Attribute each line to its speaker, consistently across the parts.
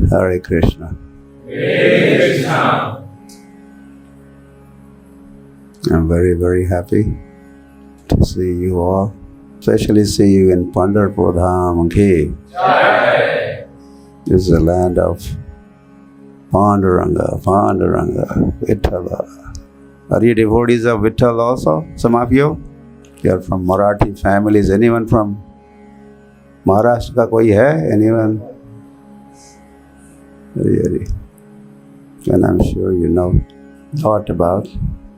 Speaker 1: Hare Krishna.
Speaker 2: Hare Krishna.
Speaker 1: I'm very, very happy to see you all, especially see you in Pandharpur Dham.
Speaker 2: Jai.
Speaker 1: This is the land of Panduranga, Vitthala. Are you devotees of Vitthala also? Some of you? You are from Marathi families. Anyone from Maharashtra ka koi hai? Anyone? Really? And I'm sure you know a lot about,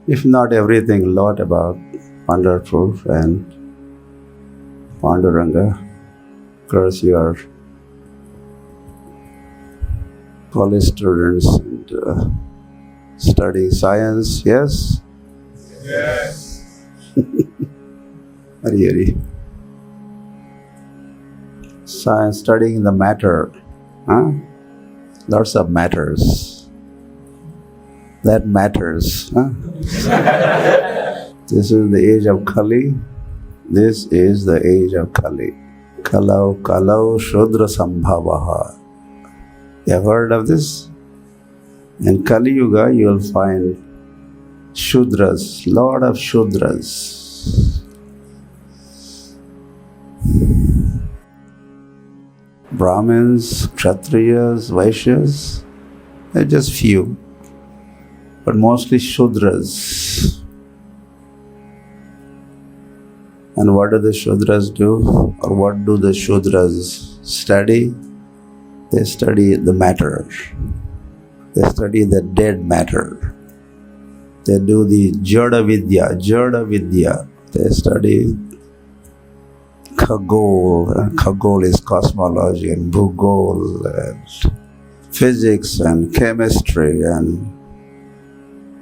Speaker 1: if not everything, a lot about Pandharpur and Panduranga. Of course, you are college students and studying science, yes?
Speaker 2: Yes.
Speaker 1: Hari. Science, studying the matter. Huh? Lots of matters. That matters. Huh? This is the age of Kali. This is the age of Kali. Kalau Shudra Sambhavaha. You have heard of this? In Kali Yuga, you will find Shudras, lot of Shudras. Brahmins, Kshatriyas, Vaishyas, they're just few, but mostly Shudras. And what do the Shudras do? Or what do the Shudras study? They study the matter. They study the dead matter. They do the Jada Vidya. They study Khagol. Khagol is cosmology, and Bhugol, and physics, and chemistry, and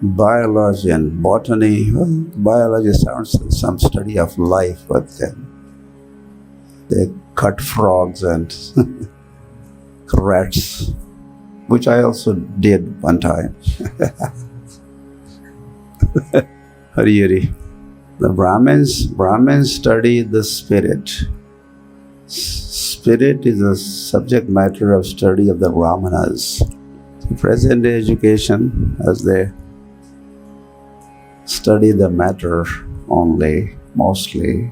Speaker 1: biology, and botany. Well, biology sounds like some study of life, but then they cut frogs and rats, which I also did one time. Hari. The Brahmins study the spirit. Spirit is the subject matter of study of the Brahmanas. The present day education, as they study the matter only, mostly.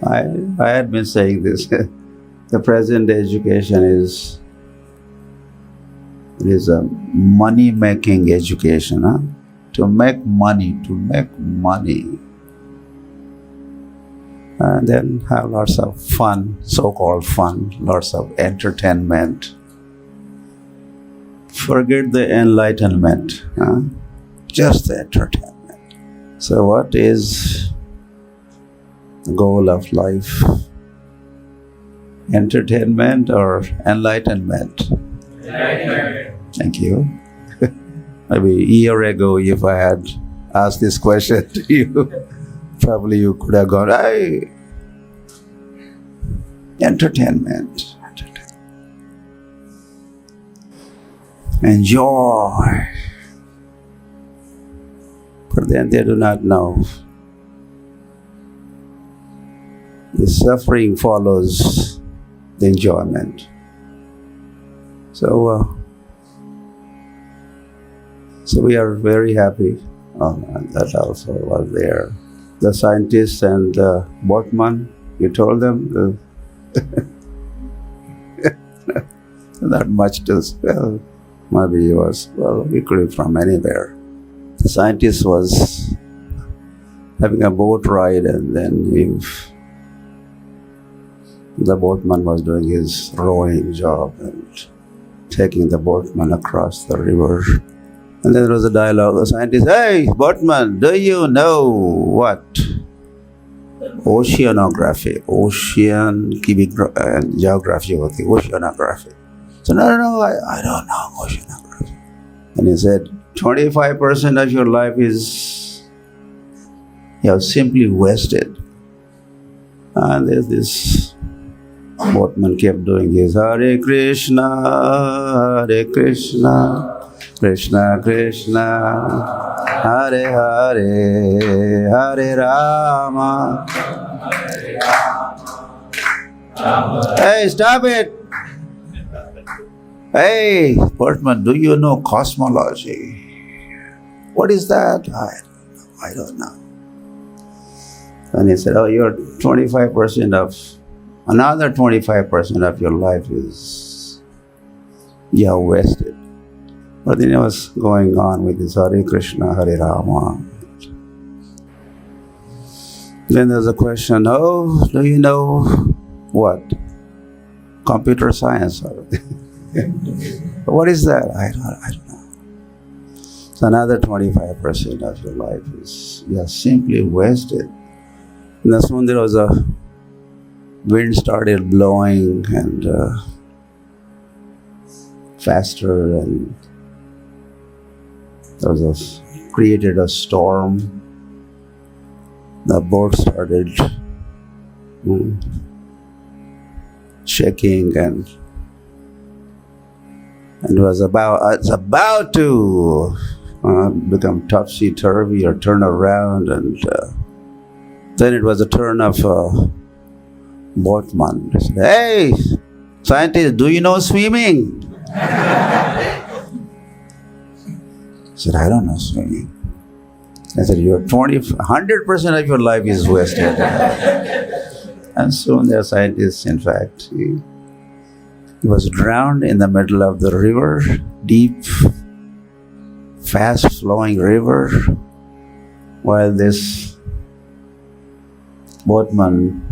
Speaker 1: I had been saying this. The present day education is a money-making education. Huh? To make money. And then have lots of fun, so-called fun, lots of entertainment. Forget the enlightenment, huh? Just the entertainment. So what is the goal of life? Entertainment or enlightenment?
Speaker 2: Enlightenment.
Speaker 1: Thank you. Maybe a year ago, if I had asked this question to you, probably you could have gone, entertainment. Enjoy. But then they do not know. The suffering follows the enjoyment. So we are very happy. That also was there. The scientists and the boatman, you told them not much to spell. Maybe he was, he could be from anywhere. The scientist was having a boat ride, and then the boatman was doing his rowing job and taking the boatman across the river. And then there was a dialogue. The scientist, hey, boatman, do you know what? Oceanography. Geography, oceanography. So, no, I don't know oceanography. And he said, 25% of your life is, you have simply wasted. And there's this boatman kept doing his Hare Krishna, Krishna Krishna, Hare Hare, Hare Rama. Hey, stop it! Hey, boatman, do you know cosmology? What is that? I don't know. And he said, oh, you're 25% of, another 25% of your life is, you're wasted. But then he was going on with his Hare Krishna, Hare Rama. Then there's a question, oh, do you know what? Computer science. What is that? I don't know. So another 25% of your life is, you're simply wasted. And that's when there was a wind started blowing and faster, and there was created a storm. The boat started shaking, and it was about to become topsy-turvy or turn around, and then it was a turn of boatman. He said, hey, scientist, do you know swimming? I said, I don't know swimming. I said, 100% of your life is wasted. And soon the scientist, in fact, he was drowned in the middle of the river, deep, fast-flowing river, while this boatman,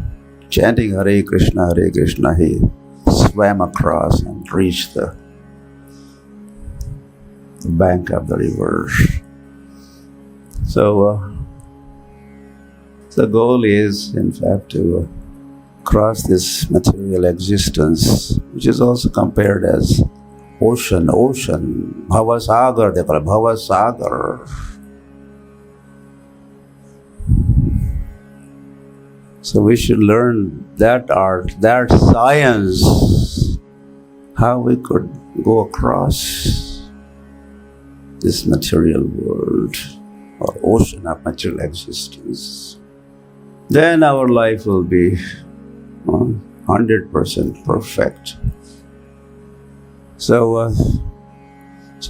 Speaker 1: chanting Hare Krishna, he swam across and reached the bank of the river. So the goal is, in fact, to cross this material existence, which is also compared as ocean, Bhavasagar, they call it Bhavasagar. So we should learn that art, that science, how we could go across this material world or ocean of material existence. Then our life will be 100% perfect. So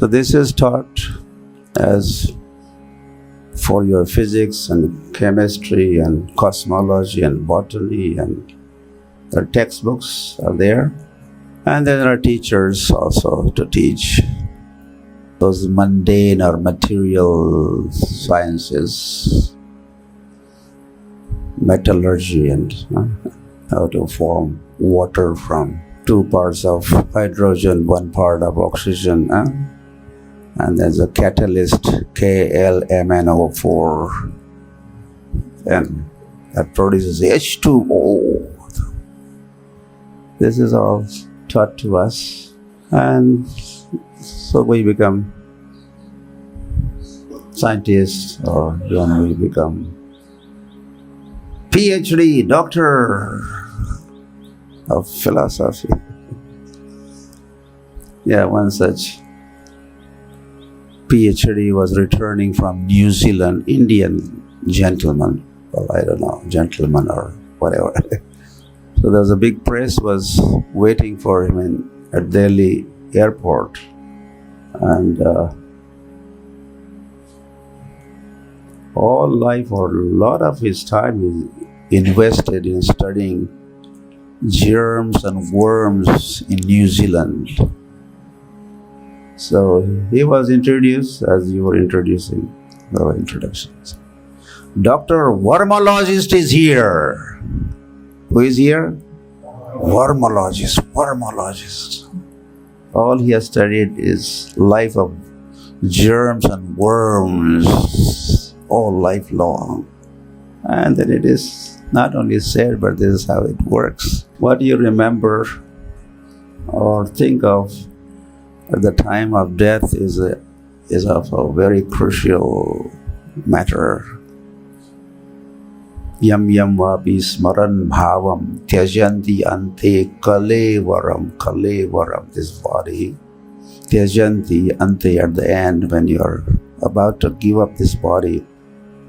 Speaker 1: this is taught as for your physics and chemistry and cosmology and botany, and the textbooks are there. And then there are teachers also to teach those mundane or material sciences, metallurgy, and how to form water from 2 parts of hydrogen, 1 part of oxygen. And there's a catalyst, KLMNO4, and that produces H2O. This is all taught to us, and so we become scientists, or then we become PhD, doctor of philosophy. Yeah, one such PhD was returning from New Zealand, Indian gentleman, well, I don't know, gentleman or whatever. So there was a big press was waiting for him at Delhi airport, and all life or a lot of his time is invested in studying germs and worms in New Zealand. So he was introduced as you were introducing the introductions. Dr. Wormologist is here. Who is here? Wormologist. All he has studied is life of germs and worms all life long. And then it is not only said, but this is how it works. What you remember or think of at the time of death is of a very crucial matter. Yam yam vapi smaran bhavam tyajanti ante kalevaram. This body. Tyajanti ante, at the end, when you are about to give up this body.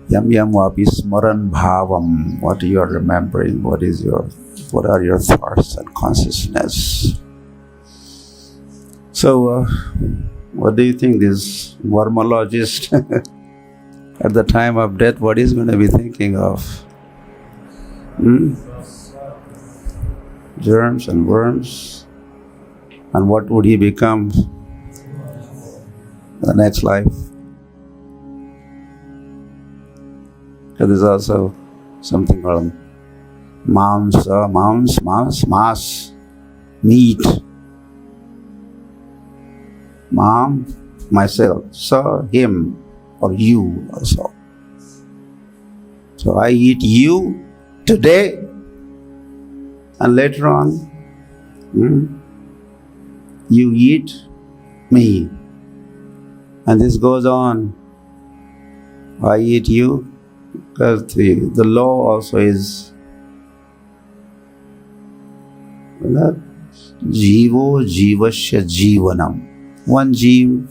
Speaker 1: Yam yam vapi smaran bhavam. What you are remembering? What are your thoughts and consciousness? So, what do you think this wormologist at the time of death, what is going to be thinking of? Germs and worms. And what would he become the next life? So there's also something called mass, meat. Mom, myself, so him or you also. So I eat you today and later on you eat me. And this goes on. I eat you because the law also is Jivo Jivasya Jivanam. One Jeev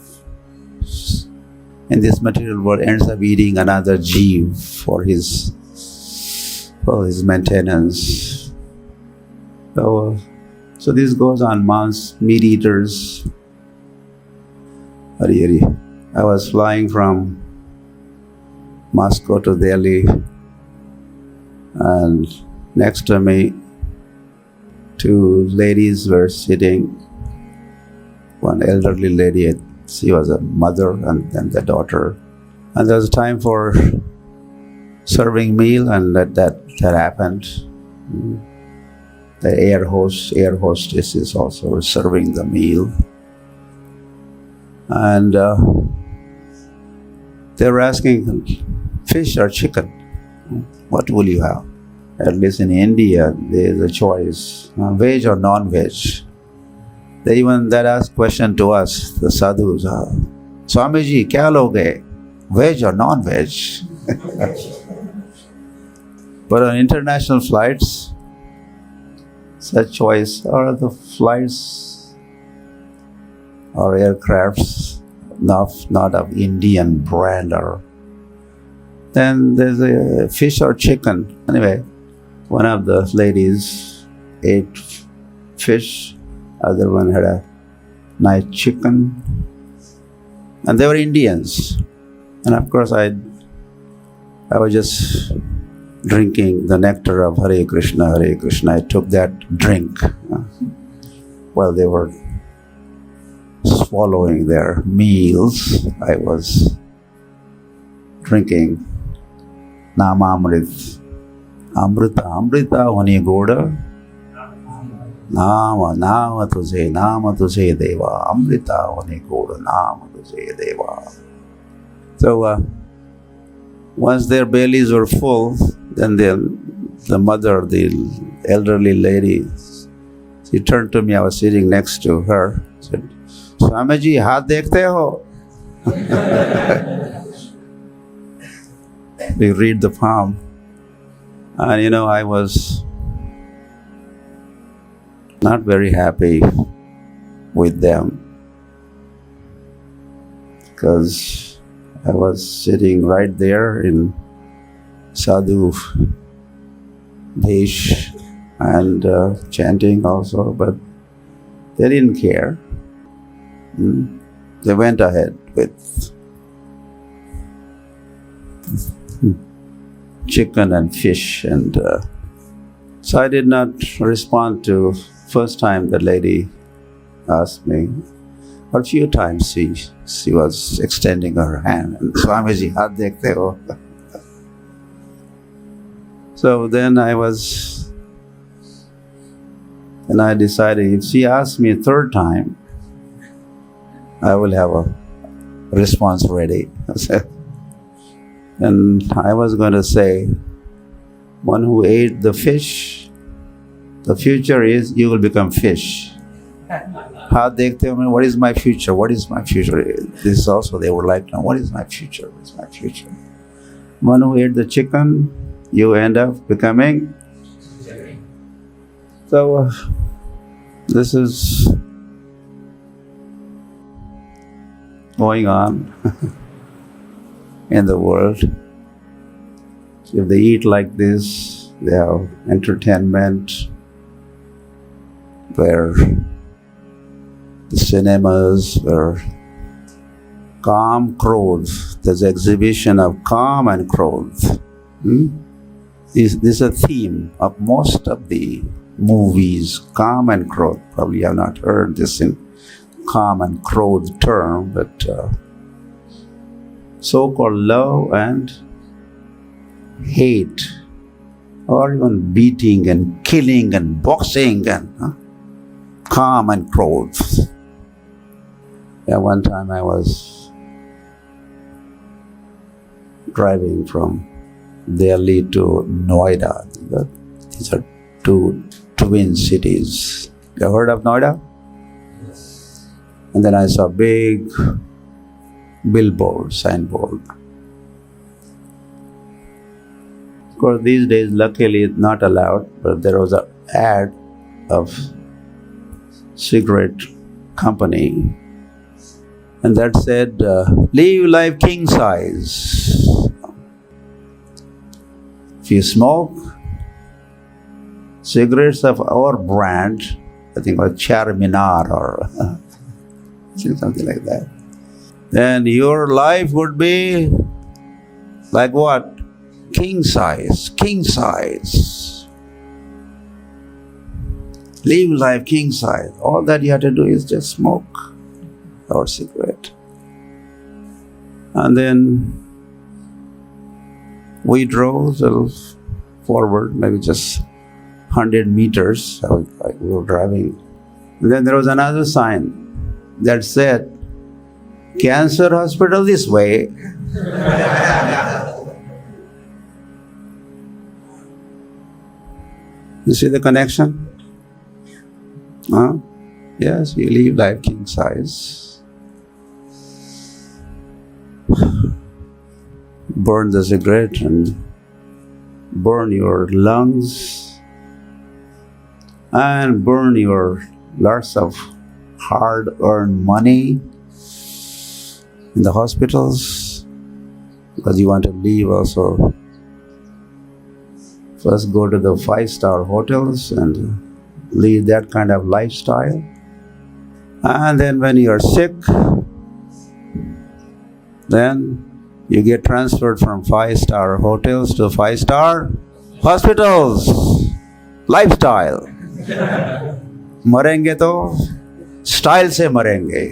Speaker 1: in this material world ends up eating another Jeev for his maintenance. So this goes on, meat eaters. Hari Hari. I was flying from Moscow to Delhi, and next to me, two ladies were sitting. One elderly lady, she was a mother, and then the daughter. And there was time for serving meal, and that happened. The air hostesses also were serving the meal. And they were asking, fish or chicken? What will you have? At least in India, there's a choice, veg or non-veg. They even asked question to us, the sadhus, Swamiji, kya loge? Veg or non-veg? But on international flights, such choice, or the flights or aircrafts not of Indian brand, or then there's a fish or chicken. Anyway, one of the ladies ate fish, other one had a nice chicken, and they were Indians. And of course I was just drinking the nectar of Hare Krishna, Hare Krishna. I took that drink while they were swallowing their meals. I was drinking Namamrit. Amrita honi goda. Nama tujhe deva. Amrita honi goda. Nama tujhe deva. So once their bellies were full, then the mother, the elderly lady, she turned to me. I was sitting next to her. Said, Swamiji, haath dekhte ho? We read the palm. And I was not very happy with them, because I was sitting right there in sadhu vesh and chanting also, but they didn't care. They went ahead with chicken and fish, and so I did not respond to first time the lady asked me. A few times she was extending her hand, and Swamiji, haath dekhte ho? So then I decided if she asks me a third time, I will have a response ready. And I was going to say, one who ate the fish, the future is you will become fish. How they tell me, what is my future? What is my future? This also they would like to know, what is my future? What is my future? One who ate the chicken, you end up becoming. So this is going on in the world. If they eat like this, they have entertainment, their The cinemas were calm, Krodh. There's an exhibition of calm and Krodh. This is a theme of most of the movies, calm and Krodh. Probably you have not heard this in calm and Krodh term, but so-called love and hate, or even beating and killing and boxing and calm and Krodh. Yeah, one time I was driving from Delhi to Noida. These are two twin cities. You have heard of Noida? Yes. And then I saw a big billboard, signboard. Of course, these days, luckily, it's not allowed, but there was an ad of cigarette company, and that said, live life king size. If you smoke cigarettes of our brand, I think or Charminar or something like that, then your life would be like what? King size, king size. Live life king size. All that you have to do is just smoke our cigarette. And then we drove a little forward, maybe just 100 meters. We were driving. And then there was another sign that said, cancer hospital this way. You see the connection? Yes, you live life king size. Burn the cigarette and burn your lungs and burn your lots of hard-earned money in the hospitals because you want to leave also. First go to the 5-star hotels and lead that kind of lifestyle. And then when you are sick, then you get transferred from 5-star hotels to 5-star hospitals. Lifestyle. मरेंगे तो style से मरेंगे.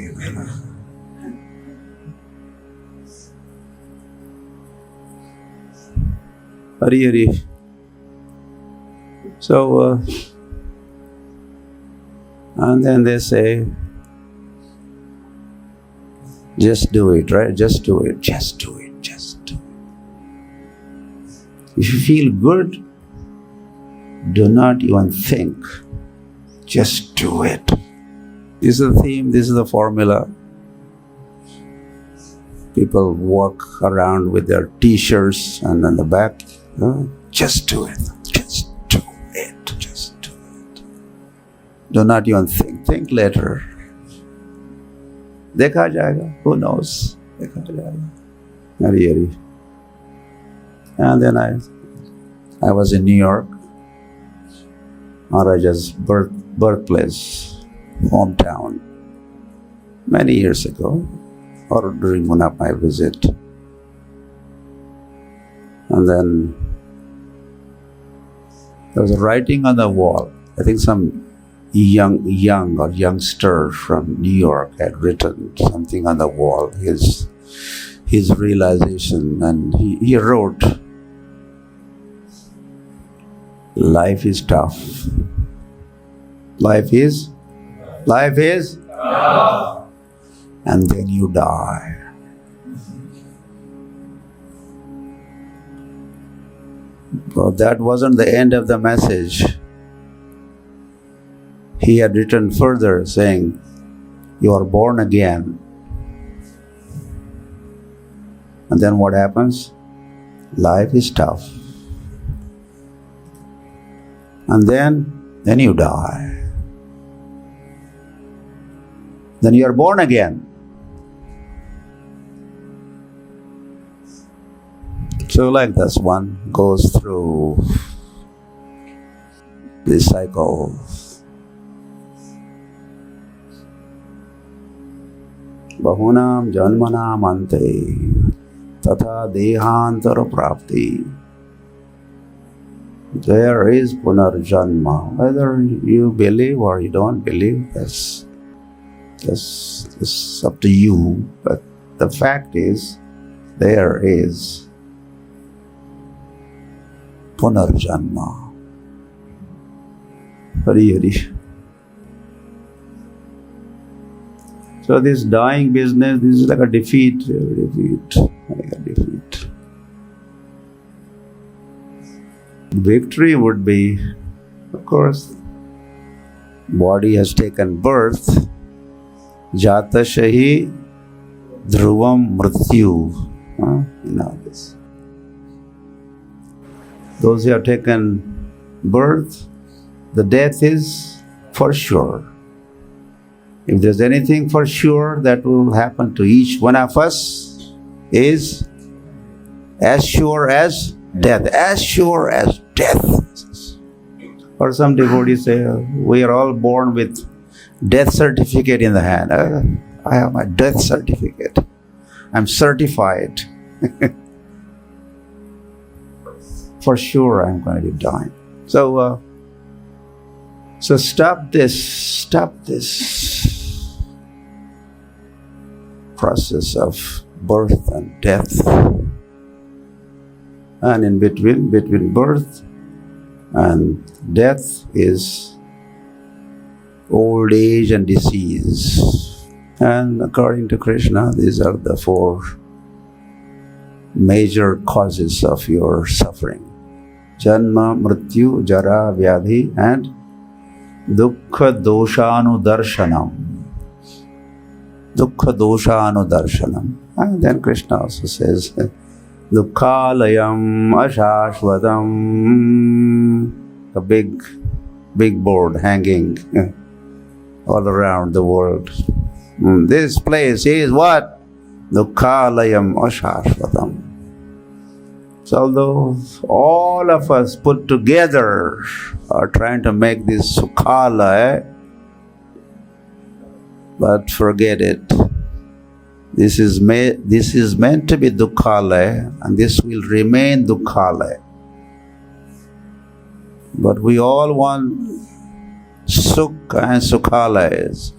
Speaker 1: Hari Hari. So, and then they say, just do it, right? Just do it, just do it, just do it. If you feel good, do not even think. Just do it. This is the theme, this is the formula. People walk around with their t-shirts and on the back, just do it. Just do it. Just do it. Do not even think. Think later. Dekha jayega. Who knows? Dekha jayega. Hari Hari. And then I was in New York, Maharaja's birthplace, hometown, many years ago, or during one of my visit. And then there was a writing on the wall. I think some young or youngster from New York had written something on the wall, his realization, and he wrote, life is tough. Life is tough. And then you die. But that wasn't the end of the message. He had written further saying, you are born again. And then what happens? Life is tough. And then you die. Then you are born again. So like this, one goes through this cycle. bahunam janmanam ante tatha dehantara prapti. There is punarjanma. Whether you believe or you don't believe, that's up to you. But the fact is, there is punarjanma. Hari Hari. So this dying business, this is like a defeat. Victory would be, of course, body has taken birth. Jata shahi dhruvam mrityu. You know this. Those who have taken birth, the death is for sure. If there's anything for sure that will happen to each one of us, is as sure as death. As sure as death. Or some devotees say, we are all born with death certificate in the hand. I have my death certificate. I'm certified. For sure I'm going to be dying. So stop this process of birth and death. And in between birth and death is old age and disease. And according to Krishna, these are the four major causes of your suffering. Janma, Mrityu, Jara, Vyadhi, and Dukkha Doshanu Darshanam. Dukkha Doshanu Darshanam. And then Krishna also says, Dukkhalayam Ashashvatam. A big board hanging all around the world. This place is what? Dukkhalayam Ashashvatam. So although all of us put together are trying to make this Sukhalaya, but forget it. This is meant to be Dukkhalaya, and this will remain Dukkhalaya. But we all want Sukha and Sukhalayas.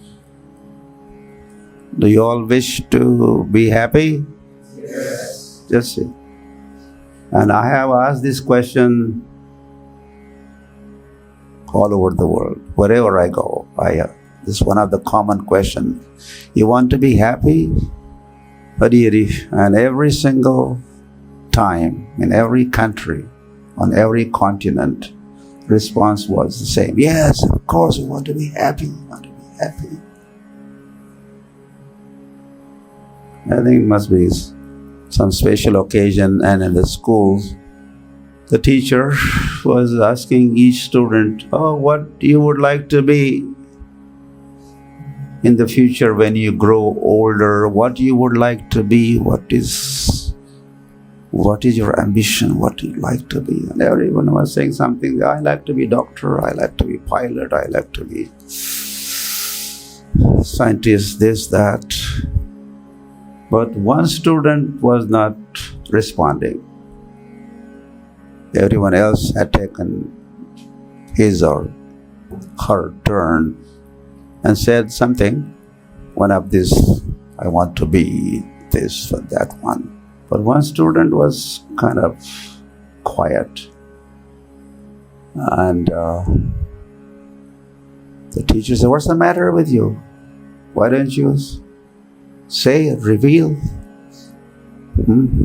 Speaker 1: Do you all wish to be happy?
Speaker 2: Yes.
Speaker 1: Just see. And I have asked this question all over the world. Wherever I go, this is one of the common questions. You want to be happy? Hari Hari. And every single time, in every country, on every continent, response was the same. Yes, of course, we want to be happy. We want to be happy. I think it must be some special occasion, and in the school, the teacher was asking each student, what you would like to be in the future when you grow older, what you would like to be, what is your ambition, what you like to be. And everyone was saying something. I like to be doctor, I like to be pilot, I like to be scientist, this, that. But one student was not responding. Everyone else had taken his or her turn and said something. One of this, I want to be this or that one. But one student was kind of quiet. And the teacher said, what's the matter with you? Why don't you say, reveal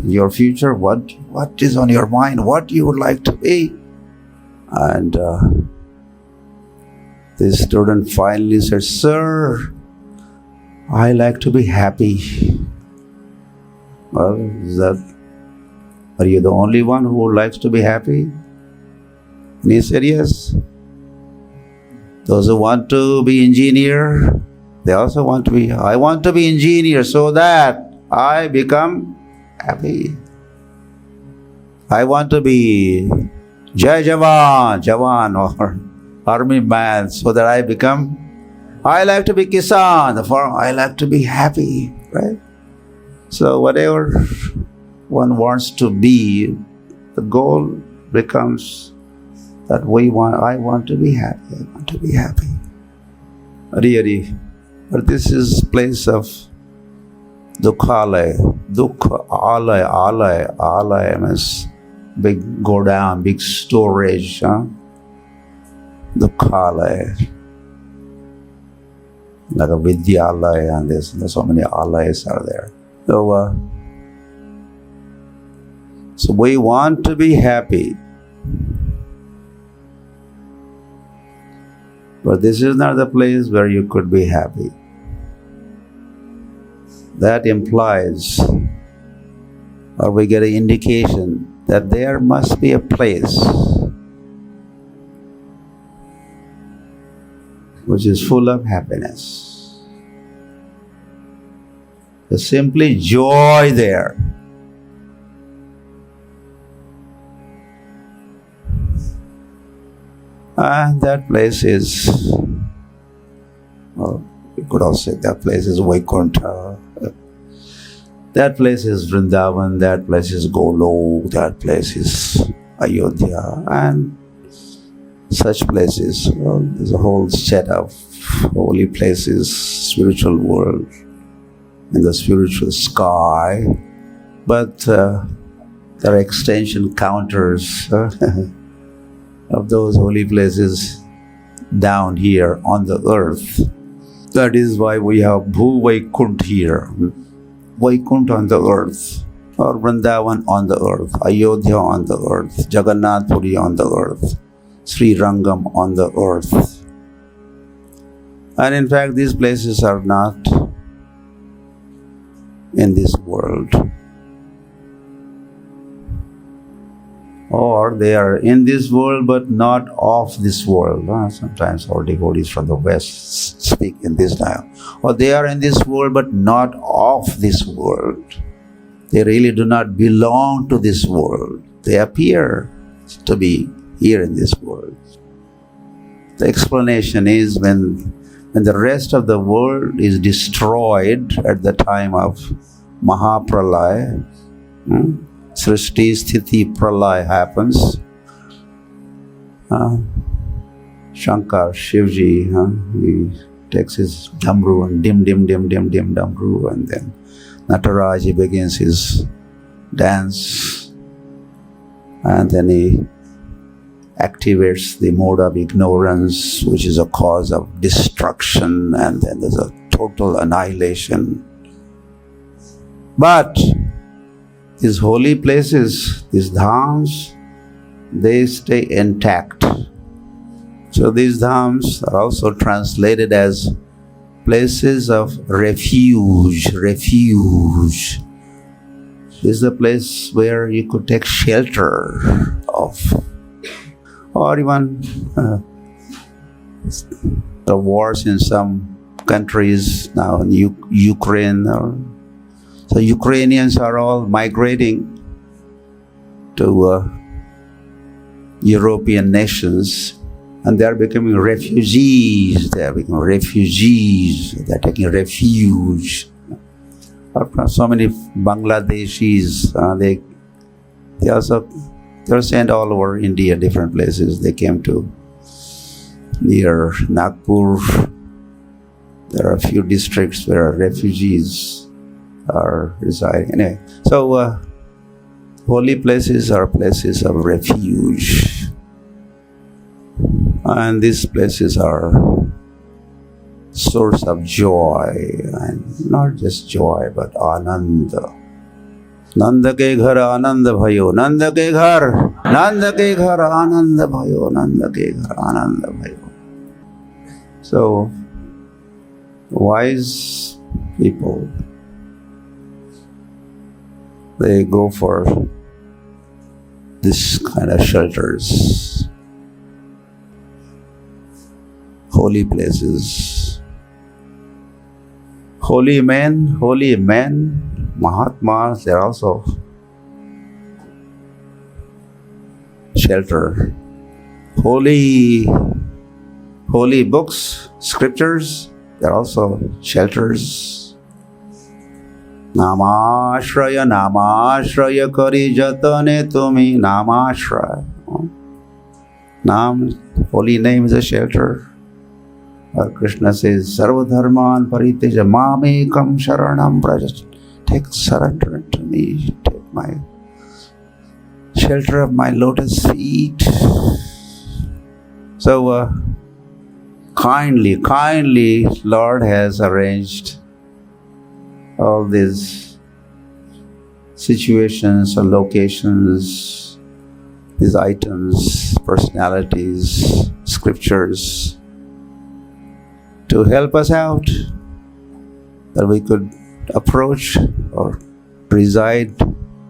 Speaker 1: your future, what is on your mind, what you would like to be. And this student finally said, sir, I like to be happy. Well, are you the only one who likes to be happy? And he said, yes. Those who want to be engineer, they also want to be, I want to be engineer so that I become happy. I want to be Jai Jawan or army man so that I become I like to be Kisan, the farmer. I like to be happy, right? So whatever one wants to be, the goal becomes that I want to be happy. I want to be happy. Hari. But this is place of Dukhalaya. Dukha, alaya means big go down, big storage. Dukhalaya. Like a Vidyalaya, and there's so many alayas are there. So we want to be happy. But this is not the place where you could be happy. That implies, or we get an indication, that there must be a place which is full of happiness. There's simply joy there. And that place is, well, you could also say that place is Vaikuntha. That place is Vrindavan, that place is Golok, that place is Ayodhya, and such places. Well, there's a whole set of holy places, spiritual world, in the spiritual sky, but there are extension counters of those holy places down here on the earth. That is why we have Bhu Vaikuntha here. Vaikuntha on the earth, or Vrindavan on the earth, Ayodhya on the earth, Jagannath Puri on the earth, Sri Rangam on the earth. And in fact, these places are not in this world. Or they are in this world but not of this world. Sometimes our devotees from the West speak in this style. Or they are in this world but not of this world. They really do not belong to this world. They appear to be here in this world. The explanation is when the rest of the world is destroyed at the time of Mahapralaya, Srishti, Sthiti, Pralaya happens. Shankar, Shivji, he takes his Dhamru and dim Dhamru, and then Nataraj, he begins his dance, and then he activates the mode of ignorance, which is a cause of destruction, and then there's a total annihilation. But these holy places, these dhams, they stay intact. So these dhams are also translated as places of refuge. Refuge is the place where you could take shelter of, or even the wars in some countries now in Ukraine. So Ukrainians are all migrating to European nations, and they are becoming refugees. They are becoming refugees. They are taking refuge. So many Bangladeshis, they are sent all over India, different places. They came to near Nagpur. There are a few districts where refugees are residing. Anyway, so holy places are places of refuge. And these places are source of joy, and not just joy, but ananda. Nanda ke ghar ananda bhayo, Nanda ke ghar ananda bhayo, Nanda ke ghar ananda bhayo. So, wise people, they go for this kind of shelters, holy places, holy men, Mahatmas, they're also shelter. Holy books, scriptures, There are also shelters. Namashraya, Namashraya kari jatane tumi. Namashraya. Nam, holy name, is a shelter. Or Krishna says, Sarva dharman pariteja mamekam sharanam braja. Take surrender to me. Take my shelter of my lotus feet. So kindly, Lord has arranged all these situations or locations, these items, personalities, scriptures, to help us out, that we could approach or reside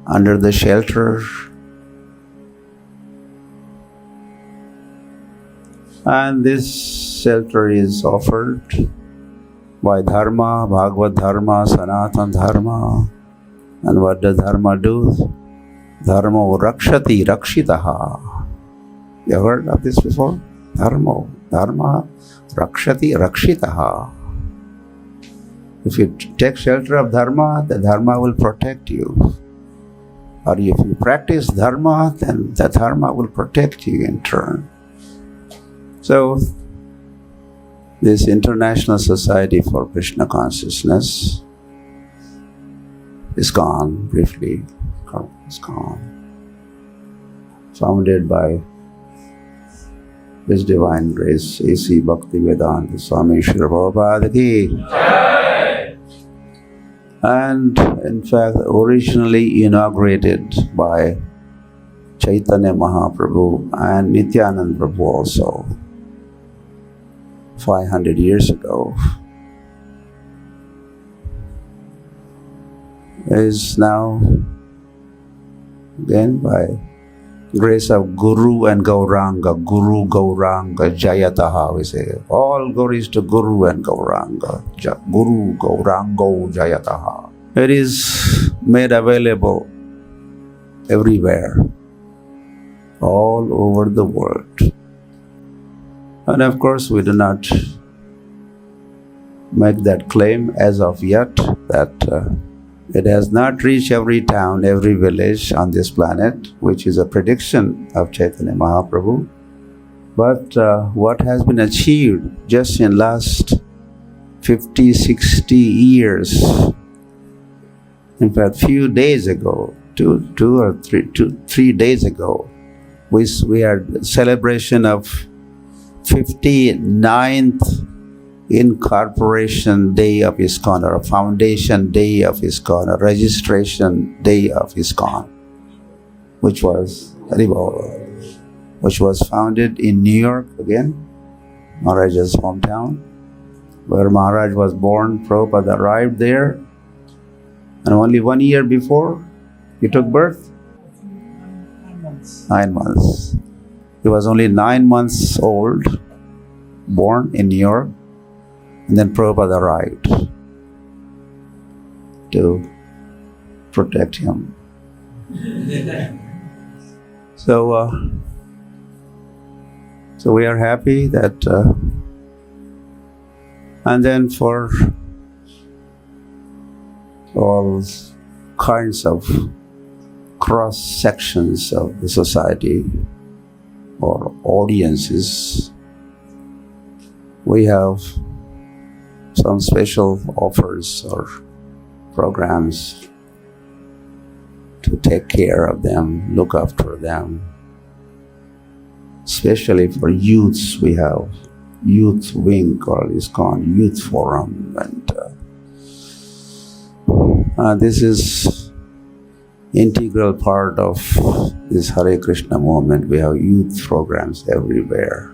Speaker 1: under the shelter. And this shelter is offered by Dharma, Bhagavad Dharma, Sanatana Dharma. And what does Dharma do? Dharma rakshati rakshitaha. You heard of this before? Dharma rakshati rakshitaha. If you take shelter of Dharma, the Dharma will protect you. Or if you practice Dharma, then the Dharma will protect you in turn. So, this International Society for Krishna Consciousness is gone, briefly. It's gone. Founded by His Divine Grace, A.C. Bhaktivedanta Swami Srila Prabhupada ki. And in fact, originally inaugurated by Chaitanya Mahaprabhu and Nityananda Prabhu also, 500 years ago, is now again by grace of Guru and Gauranga, Guru Gauranga Jayataha, we say. All glories to Guru and Gauranga, Guru Gaurango Jayataha. It is made available everywhere, all over the world. And of course, we do not make that claim as of yet, that it has not reached every town, every village on this planet, which is a prediction of Chaitanya Mahaprabhu. But what has been achieved just in last 50, 60 years, in fact, few days ago, three days ago, we had celebration of 59th Incorporation Day of ISKCON, or Foundation Day of ISKCON, or Registration Day of ISKCON, which was founded in New York again, Maharaj's hometown, where Maharaj was born. Prabhupada arrived there, and only 1 year before he took birth, 9 months. He was only 9 months old, born in New York, and then Prabhupada arrived to protect him. So we are happy that, and then for all kinds of cross sections of the society or audiences, we have some special offers or programs to take care of them, look after them. Especially for youths, we have youth wing called ISKCON Youth Forum, and this is integral part of this Hare Krishna movement. We have youth programs everywhere,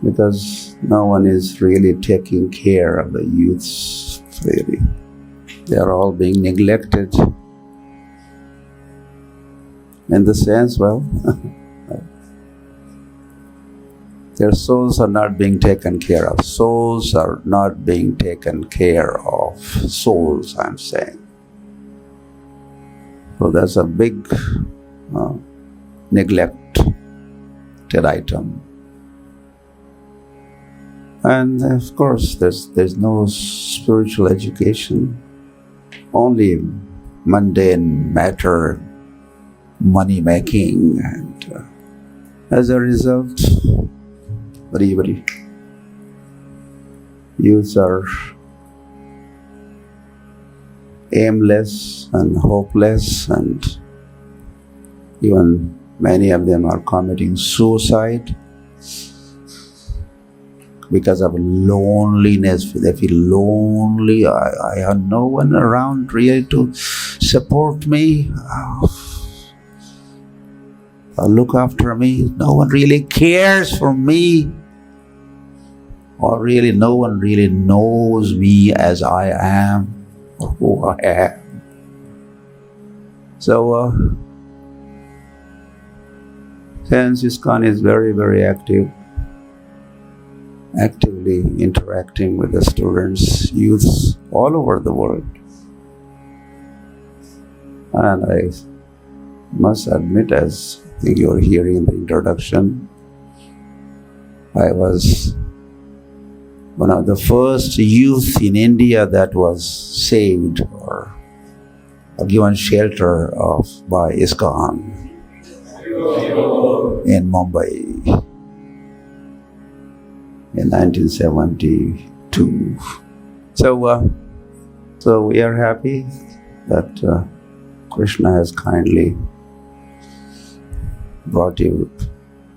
Speaker 1: because no one is really taking care of the youths really. They are all being neglected. In the sense, well, their souls are not being taken care of. Souls are not being taken care of. Souls, I'm saying. So that's a big neglected item. And of course, there's no spiritual education, only mundane matter, money making, and as a result, very youths are aimless and hopeless, and even many of them are committing suicide because of loneliness. They feel lonely. I have no one around really to support me, look after me. No one really cares for me, or really no one really knows me as I am, or who I am. So, hence ISKCON is very actively interacting with the students, youths all over the world. And I must admit, as I think you're hearing in the introduction, I was one of the first youth in India that was saved or given shelter by ISKCON in Mumbai in 1972. So we are happy that Krishna has kindly brought you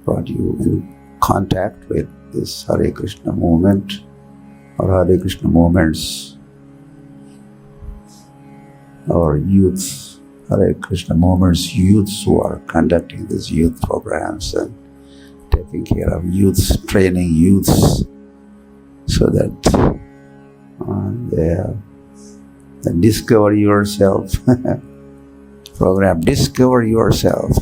Speaker 1: in contact with this Hare Krishna movement, or Hare Krishna movements, or youth, Hare Krishna movements youths who are conducting these youth programs and taking care of youths, training youths, so that they discover yourself program. Discover yourself.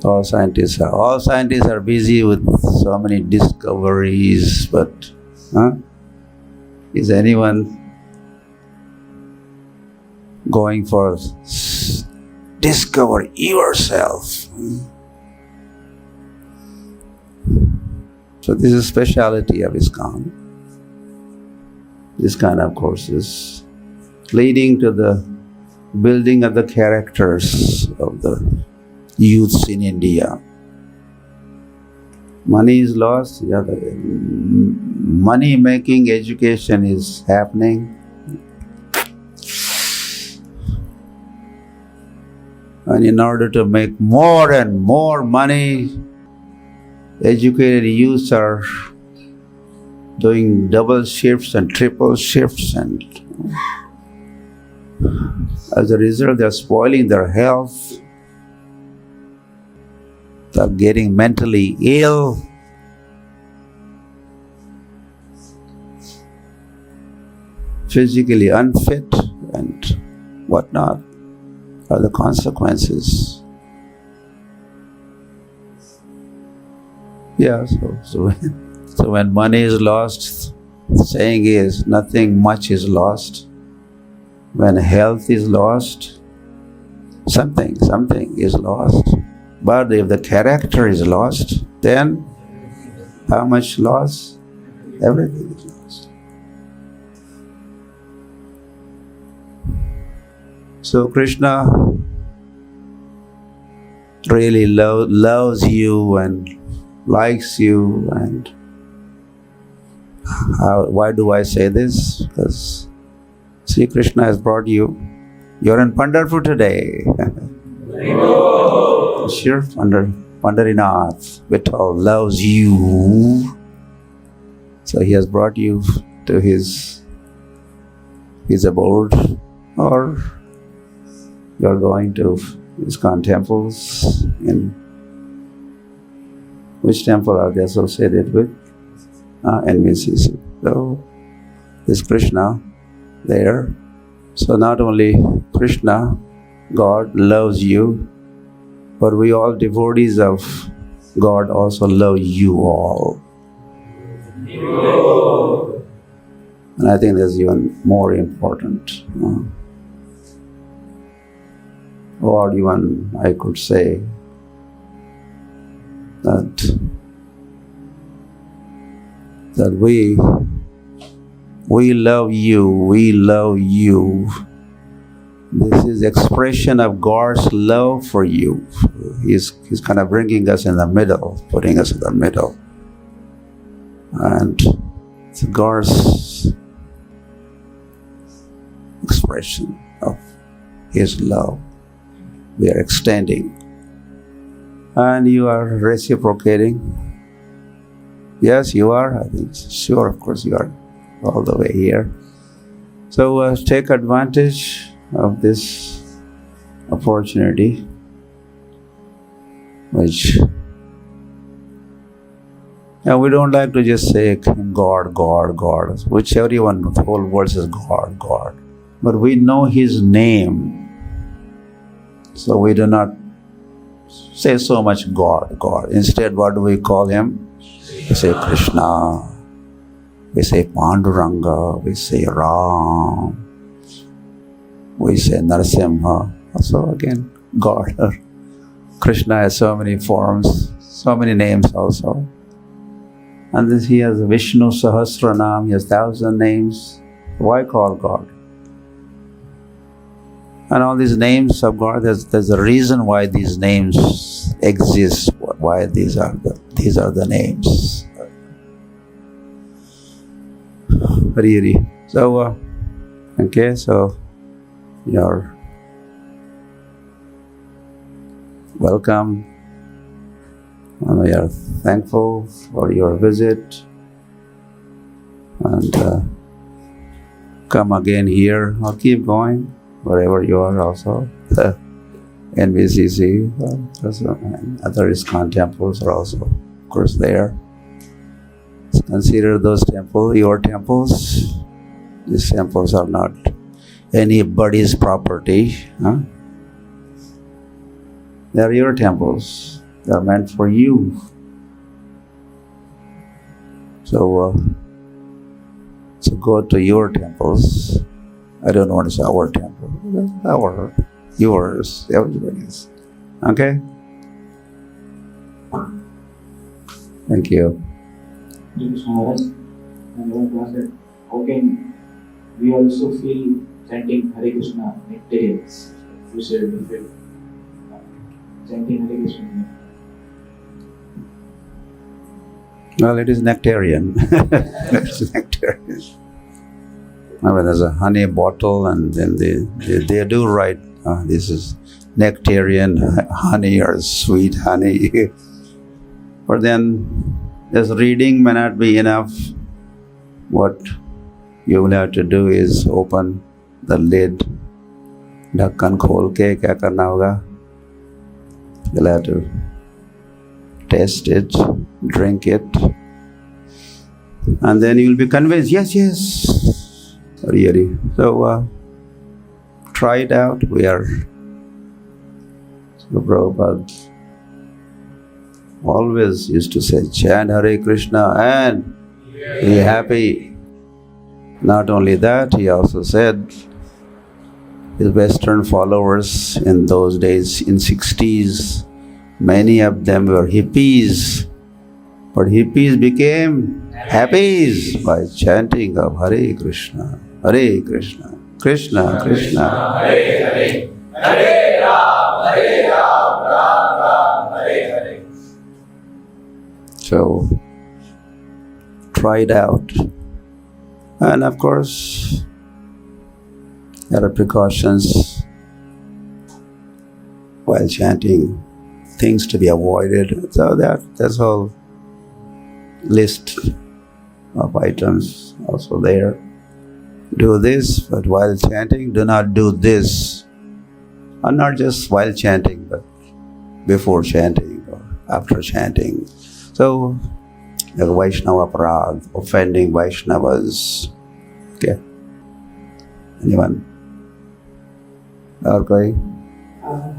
Speaker 1: All scientists are busy with so many discoveries, but is anyone going for discover yourself? So this is a speciality of ISKCON. This kind of courses leading to the building of the characters of the youths in India. Money is lost. Yeah, the money-making education is happening. And in order to make more and more money, educated youths are doing double shifts and triple shifts, and as a result, they are spoiling their health. They are getting mentally ill. Physically unfit and whatnot are the consequences. Yeah, so when money is lost, the saying is nothing much is lost. When health is lost, something is lost. But if the character is lost, then how much loss? Everything is lost. So Krishna really loves you and likes you. And why do I say this? Because see, Krishna has brought you. You're in Pandharpur today. Sure, Pandharinath, Vitthala loves you. So he has brought you to his abode, or you're going to ISKCON temples. In which temple are they associated with? NVCC. So there's Krishna there. So not only Krishna, God loves you, but we all devotees of God also love you all. And I think that's even more important. Or even I could say that that we love you, we love you. This is expression of God's love for you. He's kind of bringing us in the middle, putting us in the middle. And it's God's expression of His love. We are extending. And you are reciprocating. Yes, you are. I think, sure, of course, you are all the way here. So take advantage of this opportunity, which we don't like to just say God, God, God, which everyone, the whole world says God, God. But we know His name, so we do not say so much God, God. Instead, what do we call Him? We say Krishna, we say Panduranga, we say Ram, we say Narasimha. Also again, God. Krishna has so many forms, so many names also. And then He has Vishnu Sahasranam, He has 1,000 names. Why call God? And all these names of God, there's a reason why these names exist, why these are the names. Really. So, okay, so you're welcome. And we are thankful for your visit. And come again here, or keep going, wherever you are also. NVCC, and other ISKCON temples are also, of course, there. Consider those temples your temples. These temples are not anybody's property. Huh? They are your temples. They are meant for you. So go to your temples. I don't want to say our temple. Yours, everybody's. Okay? Thank you.
Speaker 3: Thank you, Maharaj. And I want to ask that how can we also feel chanting Hare Krishna nectarians? You said different. Chanting Hare Krishna.
Speaker 1: Well, it is nectarian. It's nectarian. I mean, there's a honey bottle, and then they do write, this is nectarian honey or sweet honey. But then, just reading may not be enough. What you will have to do is open the lid, ढक्कन खोल के क्या करना होगा? You'll have to taste it, drink it, and then you'll be convinced, yes. Really. So, try it out. We are, so Prabhupada always used to say, chant Hare Krishna and be happy. Not only that, he also said, his Western followers in those days, in 60s, many of them were hippies. But hippies became happies by chanting of Hare Krishna, Hare Krishna, Krishna Krishna,
Speaker 2: Hare Hare, Hare Ram, Ram Ram, Hare Hare.
Speaker 1: So, try it out. And of course, there are precautions while chanting, things to be avoided. So that's all list of items also there. Do this, but while chanting, do not do this. And not just while chanting, but before chanting or after chanting. So, like Vaishnava Parad, offending Vaishnavas. Okay. Anyone? Or koi?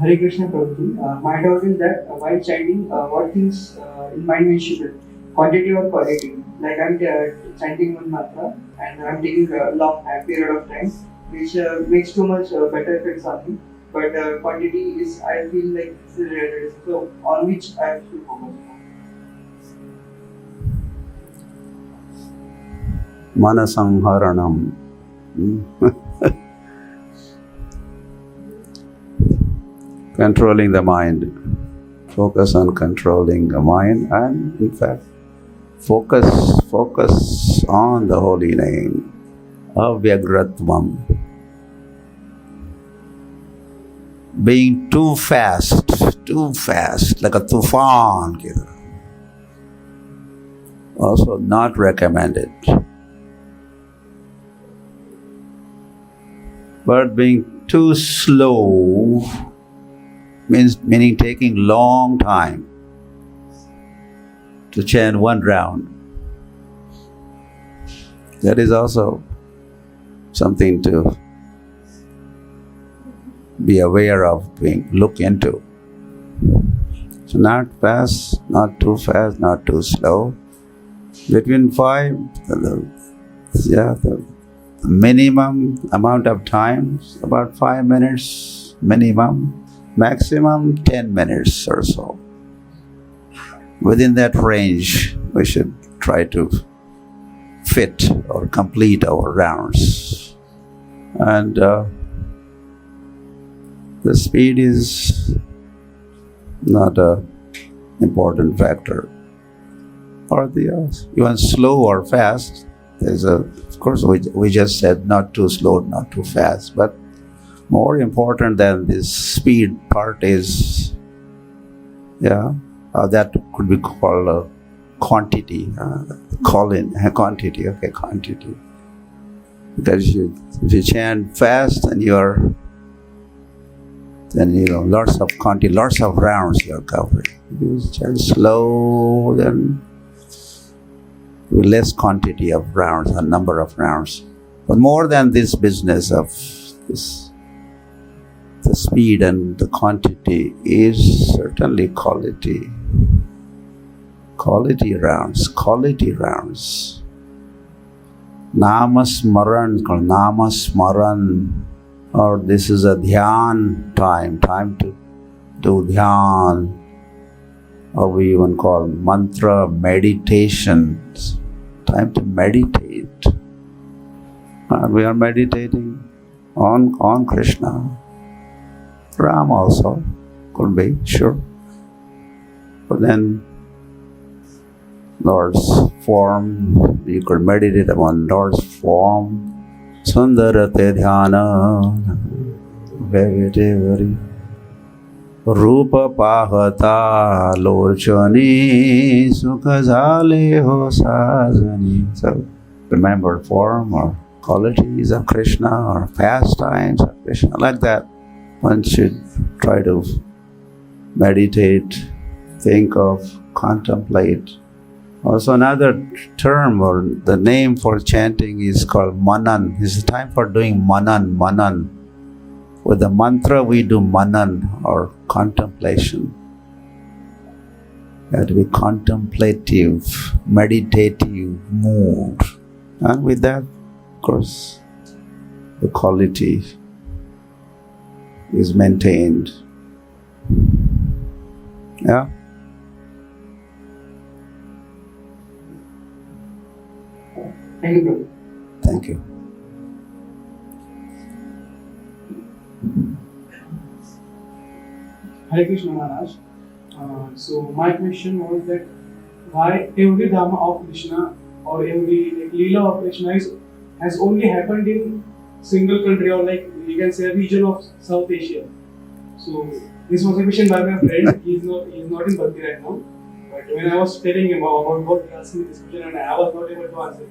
Speaker 4: Hare Krishna Prabhuji. My doubt is that while chanting, what things in mind we should quantity or quality? Like I'm chanting one mantra and I'm taking a long period of time, which makes too much better effects on me. But quantity is, I feel like it's related. So on which I should focus on?
Speaker 1: Manasangharanam. Controlling the mind. Focus on controlling the mind and, in fact, focus on the holy name. Avyagratvam. Being too fast, like a tufan. Also not recommended. But being too slow meaning taking long time to chant one round. That is also something to be aware of, look into. So not fast, not too fast, not too slow. Between five, the minimum amount of time, about 5 minutes minimum, maximum 10 minutes or so. Within that range, we should try to fit or complete our rounds. And the speed is not an important factor. Or even slow or fast. Of course, we just said not too slow, not too fast. But more important than this speed part is, that could be called a quantity. Quantity. Because if you chant fast and lots of quantity, lots of rounds you're covering. If you chant slow, then with less quantity of rounds, a number of rounds. But more than this business of this, the speed and the quantity is certainly quality. Quality rounds. Namasmaran, called Namasmaran, or this is a dhyan time to do dhyan, or we even call mantra meditation, time to meditate. We are meditating on Krishna. Ram also could be, sure. But then Lord's form, you could meditate upon Lord's form. Sundarate dhyana, very Rupa pahata lochani sukhajale ho sajani. So remember form or qualities of Krishna or pastimes of Krishna, like that. One should try to meditate, think of, contemplate. Also another term or the name for chanting is called manan. It's time for doing manan. With the mantra we do manan or contemplation. You have to be contemplative, meditative mood. And with that, of course, the quality is maintained. Yeah?
Speaker 4: Thank you, Prabhu.
Speaker 1: Thank you.
Speaker 4: Hare Krishna Maharaj. So my question was that why every dharma of Krishna or every Leela of Krishna has only happened in single country, or you can say a region of South Asia. So this was a question by my friend. He's not in Bhakti right now. But when I was telling him about what he asked me this question, and I was not able to answer.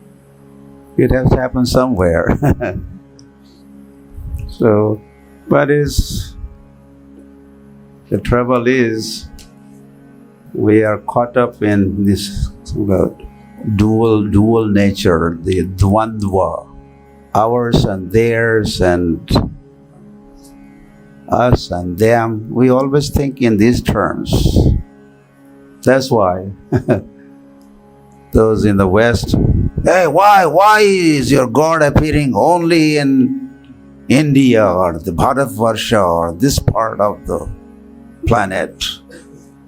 Speaker 1: It has happened somewhere. So, but the trouble is, we are caught up in this dual nature, the dvandva, ours and theirs, and us and them. We always think in these terms. That's why those in the West, hey, why is your God appearing only in India or the Bharatvarsha or this part of the planet?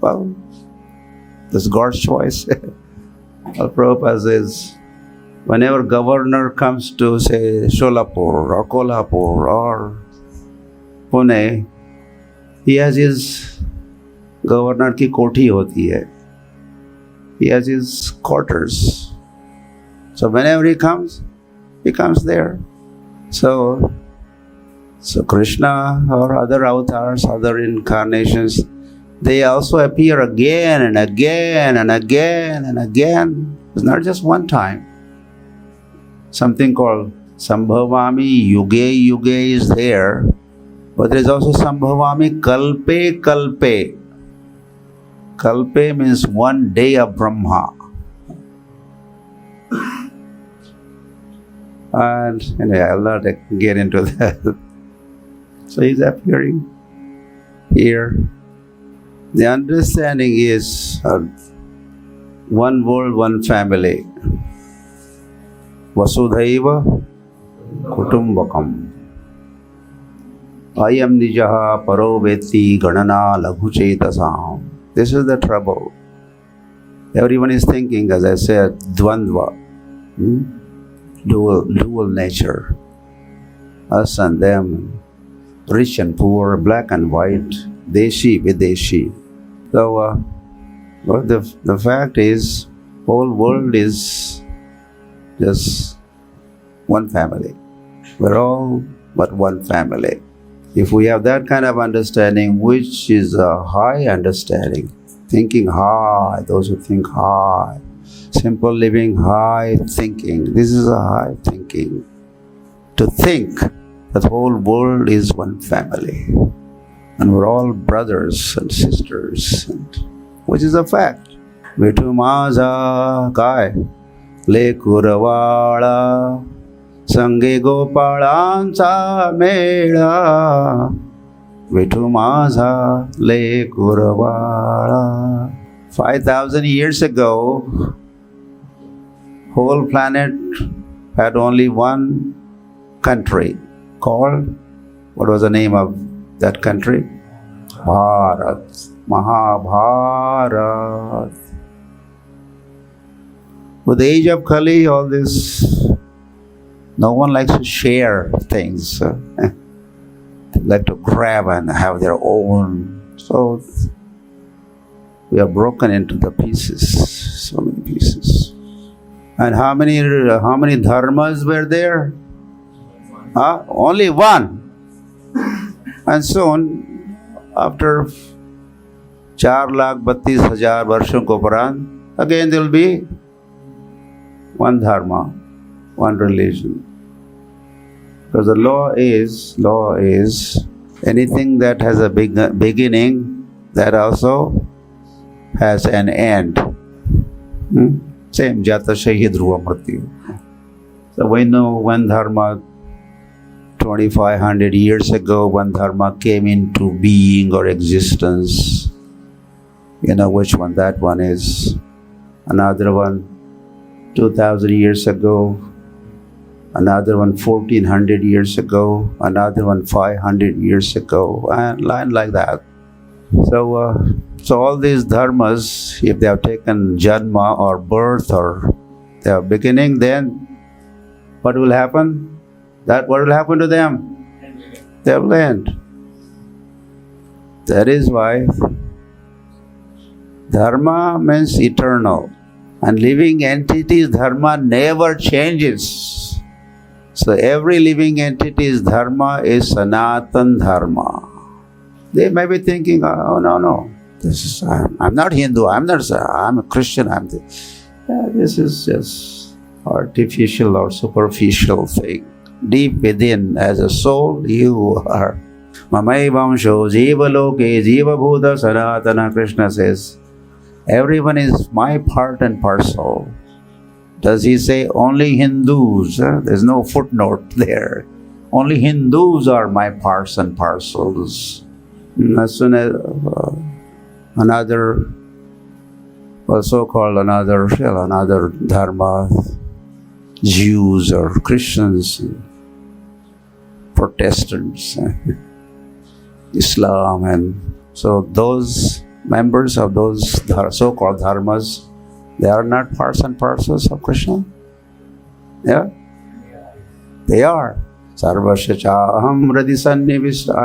Speaker 1: Well, that's God's choice. Prabhupada says, Whenever governor comes to, say, Sholapur or Kolhapur or Pune, he has his governor ki koti hoti hai. He has his quarters. So whenever he comes there. So Krishna or other avatars, other incarnations, they also appear again and again and again and again. It's not just one time. Something called Sambhavami Yuge Yuge is there, but there is also Sambhavami Kalpe Kalpe. Kalpe means one day of Brahma. And anyway, I'll not get into that. So he's appearing here. The understanding is one world, one family. Vasudhaiva Kutumbakam. Ayam nijaha paro veti ganana laghuchetasam. This is the trouble. Everyone is thinking, as I said, dvandva, dual nature. Us and them, rich and poor, black and white, deshi, videshi. So, but the fact is, whole world is just one family. We're all but one family. If we have that kind of understanding, which is a high understanding, thinking high, those who think high, simple living, high thinking, this is a high thinking. To think that the whole world is one family and we're all brothers and sisters, which is a fact. Vithu maza kai le kuravada sange gopalansa mela. Vithu maza le kuravada. 5,000 years ago, whole planet had only one country called, what was the name of that country? Bharat, Mahabharat. With the age of Kali, all this, no one likes to share things. They like to grab and have their own. So we are broken into the pieces, so many pieces. And how many dharmas were there? Only one. And soon, after 4,32,000 varshon ko uparant, again there will be one dharma, one religion. Because the law is anything that has a beginning, that also has an end. Same, jata shahid dhruva mrityu. So we know one dharma, 2,500 years ago, one dharma came into being or existence. You know which one that one is. Another one, 2,000 years ago. Another one, 1,400 years ago. Another one, 500 years ago. And line like that. So all these dharmas, if they have taken janma or birth or they are beginning, then what will happen? What will happen to them? They will end. That is why dharma means eternal. And living entity's dharma never changes. So every living entity's dharma is Sanatan Dharma. They may be thinking, oh no, I'm not Hindu, I'm a Christian, this is just artificial or superficial thing. Deep within, as a soul, you are. Mamaivamsho jiva loke jiva bhuta sanatana. Krishna says, everyone is my part and parcel. Does he say only Hindus? There's no footnote there. Only Hindus are my parts and parcels. As soon as another, so-called another dharma, Jews or Christians, Protestants, Islam, and so those members of those so-called dharmas, they are not parts and parcels of Krishna. Yeah? They are. Sarvasya chaham hridhi sannivishta.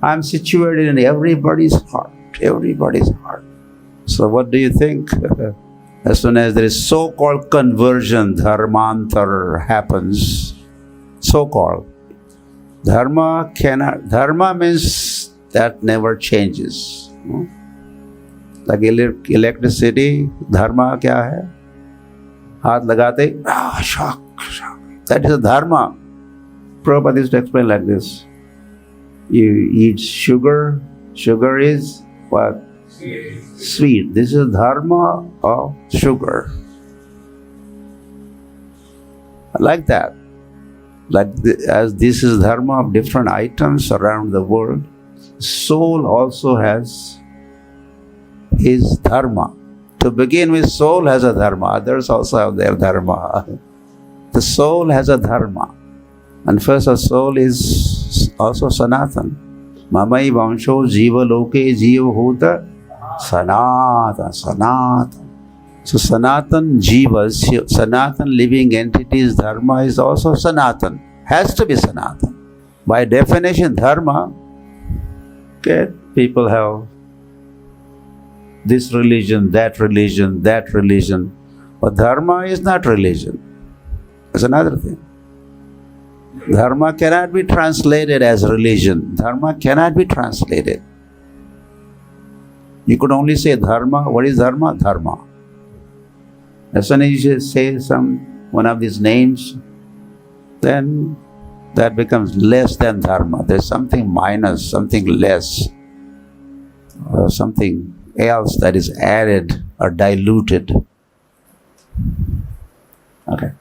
Speaker 1: I'm situated in everybody's heart. Everybody's heart. So what do you think? As soon as there is so-called conversion, dharmantar happens. So-called. Dharma means that never changes. Like electricity, dharma kya hai? Haath lagate, shock. That is a dharma. Prabhupada used to explain like this. You eat sugar. Sugar is what? Sweet. This is dharma of sugar. Like that. As this is dharma of different items around the world, soul also has his dharma. To begin with, soul has a dharma. Others also have their dharma. The soul has a dharma. And first, the soul is also sanatan. Mamai vansho jiva loke jiva hota sanatan. So Sanatan Jivas, Sanatan living entities, dharma is also Sanatan. Has to be Sanatan. By definition, dharma, okay, people have this religion, that religion, that religion. But dharma is not religion. It's another thing. Dharma cannot be translated as religion. Dharma cannot be translated. You could only say dharma. What is dharma? Dharma. As soon as you say one of these names, then that becomes less than dharma. There's something minus, something less, or something else that is added or diluted. Okay.